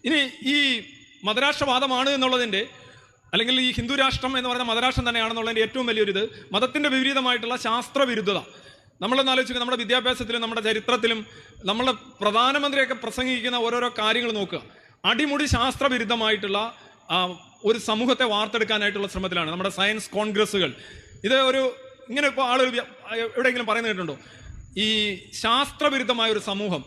ഇനി ഈ മതരാഷ്ട്രവാദമാണ് എന്നുള്ളതിൻ്റെ, അല്ലെങ്കിൽ ഈ ഹിന്ദു രാഷ്ട്രം എന്ന് പറയുന്ന മതരാഷ്ട്രം തന്നെയാണെന്നുള്ളതിൻ്റെ ഏറ്റവും വലിയൊരു ഇത് മതത്തിൻ്റെ വിപരീതമായിട്ടുള്ള ശാസ്ത്രവിരുദ്ധത. നമ്മളൊന്ന് ആലോചിക്കുക, നമ്മുടെ വിദ്യാഭ്യാസത്തിലും നമ്മുടെ ചരിത്രത്തിലും നമ്മളെ പ്രധാനമന്ത്രിയൊക്കെ പ്രസംഗിക്കുന്ന ഓരോരോ കാര്യങ്ങൾ നോക്കുക. അടിമുടി ശാസ്ത്രവിരുദ്ധമായിട്ടുള്ള ഒരു സമൂഹത്തെ വാർത്തെടുക്കാനായിട്ടുള്ള ശ്രമത്തിലാണ് നമ്മുടെ സയൻസ് കോൺഗ്രസ്സുകൾ. ഇത് ഒരു ഇങ്ങനെ ഇപ്പോൾ ആളുകൾ എവിടെയെങ്കിലും പറയുന്നത് കേട്ടിട്ടുണ്ടോ? ഈ ശാസ്ത്രവിരുദ്ധമായ ഒരു സമൂഹം,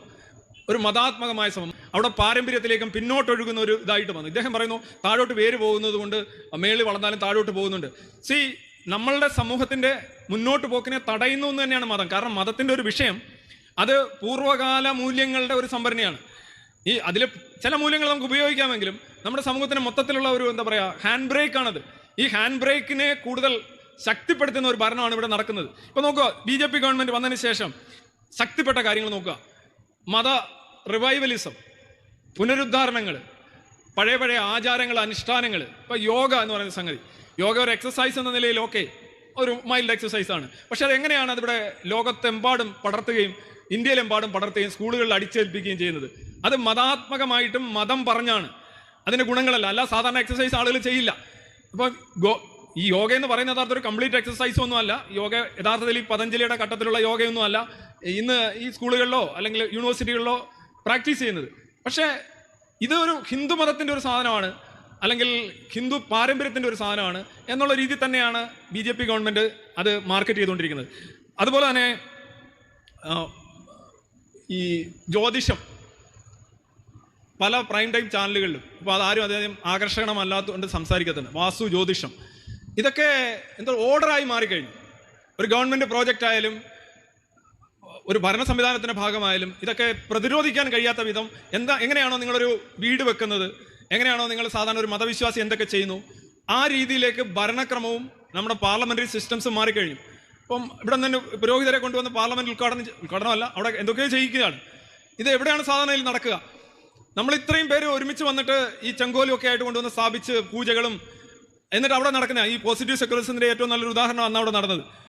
ഒരു മതാത്മകമായ സമൂഹം അവിടെ പാരമ്പര്യത്തിലേക്കും പിന്നോട്ടൊഴുകുന്ന ഒരു ഇതായിട്ട് വന്നു. ഇദ്ദേഹം പറയുന്നു താഴോട്ട് വേര് പോകുന്നത് കൊണ്ട് മേളിൽ വളർന്നാലും താഴോട്ട് പോകുന്നുണ്ട്. നമ്മളുടെ സമൂഹത്തിൻ്റെ മുന്നോട്ട് പോക്കിനെ തടയുന്നു എന്ന് തന്നെയാണ് മതം. കാരണം മതത്തിൻ്റെ ഒരു വിഷയം അത് പൂർവ്വകാല മൂല്യങ്ങളുടെ ഒരു സംഭരണിയാണ്. അതിൽ ചില മൂല്യങ്ങൾ നമുക്ക് ഉപയോഗിക്കാമെങ്കിലും നമ്മുടെ സമൂഹത്തിന് മൊത്തത്തിലുള്ള ഒരു എന്താ പറയുക ഹാൻഡ് ബ്രേക്ക് ആണത്. ഈ ഹാൻഡ് ബ്രേക്കിനെ കൂടുതൽ ശക്തിപ്പെടുത്തുന്ന ഒരു ഭരണമാണ് ഇവിടെ നടക്കുന്നത്. ഇപ്പോൾ നോക്കുക, BJP ഗവൺമെൻറ് വന്നതിന് ശേഷം ശക്തിപ്പെട്ട കാര്യങ്ങൾ നോക്കുക. മത റിവൈവലിസം, പുനരുദ്ധാരണങ്ങൾ, പഴയ ആചാരങ്ങൾ, അനുഷ്ഠാനങ്ങൾ. ഇപ്പോൾ യോഗ എന്ന് പറയുന്ന സംഗതി, യോഗ ഒരു എക്സസൈസ് എന്ന നിലയിൽ ഒരു മൈൽഡ് എക്സസൈസ് ആണ്. പക്ഷെ അതെങ്ങനെയാണ് അതിവിടെ ലോകത്തെമ്പാടും പടർത്തുകയും ഇന്ത്യയിലെമ്പാടും പടർത്തുകയും സ്കൂളുകളിൽ അടിച്ചേൽപ്പിക്കുകയും ചെയ്യുന്നത്? അത് മതാത്മകമായിട്ടും മതം പറഞ്ഞാണ്. അതിൻ്റെ ഗുണങ്ങളല്ല സാധാരണ എക്സസൈസ് ആളുകൾ ചെയ്യില്ല. ഇപ്പം ഈ യോഗ എന്ന് പറയുന്ന യഥാർത്ഥ ഒരു കംപ്ലീറ്റ് എക്സസൈസ് ഒന്നും അല്ല. യോഗ യഥാർത്ഥത്തിൽ ഈ പതഞ്ജലിയുടെ ഘട്ടത്തിലുള്ള യോഗയൊന്നും അല്ല ഇന്ന് ഈ സ്കൂളുകളിലോ അല്ലെങ്കിൽ യൂണിവേഴ്സിറ്റികളിലോ പ്രാക്ടീസ് ചെയ്യുന്നത്. പക്ഷേ ഇത് ഒരു ഹിന്ദു മതത്തിൻ്റെ ഒരു സാധനമാണ്, അല്ലെങ്കിൽ ഹിന്ദു പാരമ്പര്യത്തിൻ്റെ ഒരു സാധനമാണ് എന്നുള്ള രീതി തന്നെയാണ് BJP ഗവൺമെൻറ് അത് മാർക്കറ്റ് ചെയ്തുകൊണ്ടിരിക്കുന്നത്. അതുപോലെ തന്നെ ഈ ജ്യോതിഷം പല പ്രൈം ടൈം ചാനലുകളിലും ഇപ്പോൾ അതാരും അധികം ആകർഷകമല്ലാത്തതുകൊണ്ട് സംസാരിക്കത്തുണ്ട്. വാസ്തു ജ്യോതിഷം ഇതൊക്കെ ഓർഡറായി മാറിക്കഴിഞ്ഞു. ഒരു ഗവൺമെൻറ് പ്രോജക്റ്റ് ആയാലും ഒരു ഭരണ സംവിധാനത്തിൻ്റെ ഭാഗമായാലും ഇതൊക്കെ പ്രതിരോധിക്കാൻ കഴിയാത്ത വിധം എങ്ങനെയാണോ നിങ്ങളൊരു വീട് വെക്കുന്നത്, എങ്ങനെയാണോ നിങ്ങൾ സാധാരണ ഒരു മതവിശ്വാസി എന്തൊക്കെ ചെയ്യുന്നു, ആ രീതിയിലേക്ക് ഭരണക്രമവും നമ്മുടെ പാർലമെന്ററി സിസ്റ്റംസും മാറിക്കഴിഞ്ഞു. ഇപ്പം ഇവിടെ നിന്ന് പുരോഹിതരെ കൊണ്ടുവന്ന് പാർലമെന്റ് ഉദ്ഘാടനമല്ല, അവിടെ എന്തൊക്കെയോ ചെയ്യിക്കുകയാണ്. ഇത് എവിടെയാണ് സാധാരണയിൽ നടക്കുക? നമ്മൾ ഇത്രയും പേര് ഒരുമിച്ച് വന്നിട്ട് ഈ ചെങ്കോലും ഒക്കെ ആയിട്ട് കൊണ്ടുവന്ന് സ്ഥാപിച്ച് പൂജകളും എന്നിട്ട് അവിടെ നടക്കുന്ന ഈ പോസിറ്റീവ് സെക്യുലറിസത്തിന്റെ ഏറ്റവും നല്ലൊരു ഉദാഹരണം അന്ന് അവിടെ നടന്നത്.